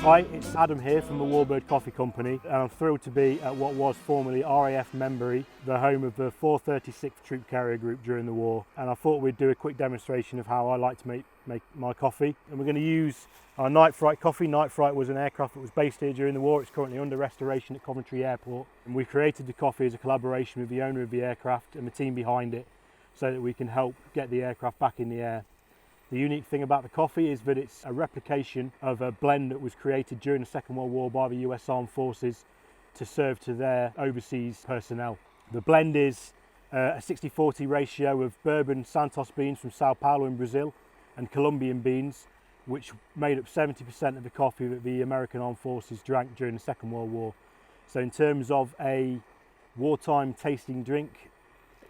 Hi, it's Adam here from the Warbird Coffee Company, and I'm thrilled to be at what was formerly RAF Membury, the home of the 436th Troop Carrier Group during the war. And I thought we'd do a quick demonstration of how I like to make my coffee. And we're going to use our Night Fright Coffee. Night Fright was an aircraft that was based here during the war. It's currently under restoration at Coventry Airport. And we created the coffee as a collaboration with the owner of the aircraft and the team behind it, so that we can help get the aircraft back in the air. The unique thing about the coffee is that it's a replication of a blend that was created during the Second World War by the US Armed Forces to serve to their overseas personnel. The blend is a 60-40 ratio of bourbon Santos beans from Sao Paulo in Brazil and Colombian beans, which made up 70% of the coffee that the American Armed Forces drank during the Second World War. So in terms of a wartime tasting drink,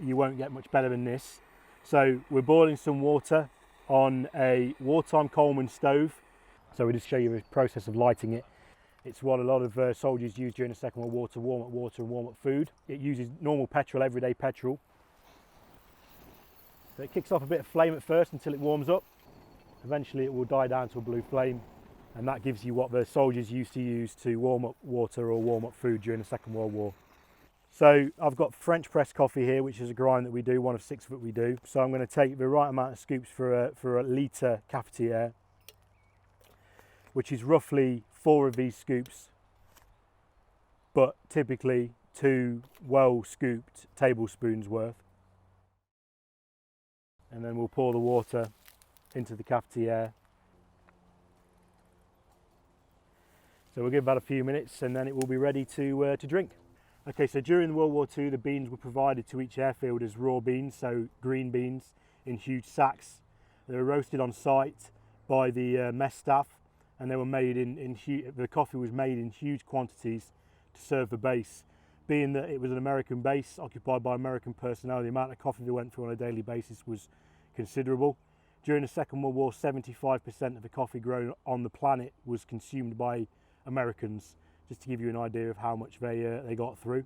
you won't get much better than this. So we're boiling some water on a wartime Coleman stove. So we'll just show you the process of lighting it. It's what a lot of soldiers used during the Second World War to warm up water and warm up food. It uses normal petrol, everyday petrol. So it kicks off a bit of flame at first until it warms up. Eventually it will die down to a blue flame, and that gives you what the soldiers used to use to warm up water or warm up food during the Second World War. So I've got French press coffee here, which is a grind that we do, one of 6 that we do. So I'm going to take the right amount of scoops for a litre cafetiere, which is roughly 4 of these scoops, but typically 2 well scooped tablespoons worth. And then we'll pour the water into the cafetiere. So we'll give that a few minutes and then it will be ready to drink. Okay, so during World War II, the beans were provided to each airfield as raw beans, so green beans in huge sacks. They were roasted on site by the mess staff, and they were made the coffee was made in huge quantities to serve the base. Being that it was an American base occupied by American personnel, the amount of coffee they went through on a daily basis was considerable. During the Second World War, 75% of the coffee grown on the planet was consumed by Americans, just to give you an idea of how much they got through.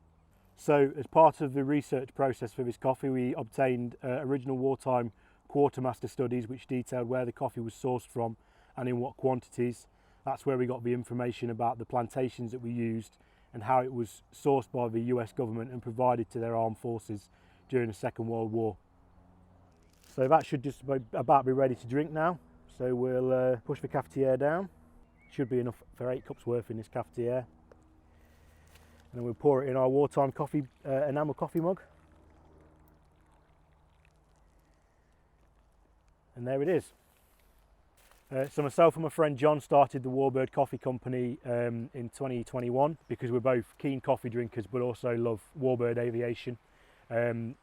So as part of the research process for this coffee, we obtained original wartime quartermaster studies which detailed where the coffee was sourced from and in what quantities. That's where we got the information about the plantations that we used and how it was sourced by the US government and provided to their armed forces during the Second World War. So that should just about be ready to drink now. So we'll push the cafetiere down. Should be enough for 8 cups worth in this cafetiere. And then we'll pour it in our wartime coffee, enamel coffee mug. And there it is. So myself and my friend John started the Warbird Coffee Company in 2021 because we're both keen coffee drinkers but also love Warbird aviation.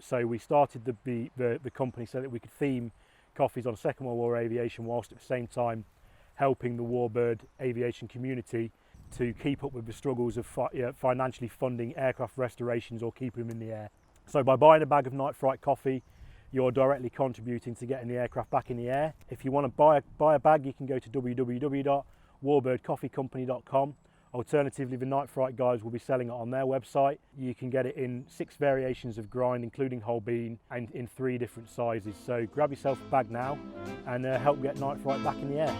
So we started the company so that we could theme coffees on Second World War aviation whilst at the same time helping the Warbird aviation community to keep up with the struggles of financially funding aircraft restorations or keeping them in the air. So by buying a bag of Night Fright Coffee, you're directly contributing to getting the aircraft back in the air. If you want to buy a bag, you can go to www.warbirdcoffeecompany.com. Alternatively, the Night Fright guys will be selling it on their website. You can get it in 6 variations of grind, including whole bean, and in 3 different sizes. So grab yourself a bag now and help get Night Fright back in the air.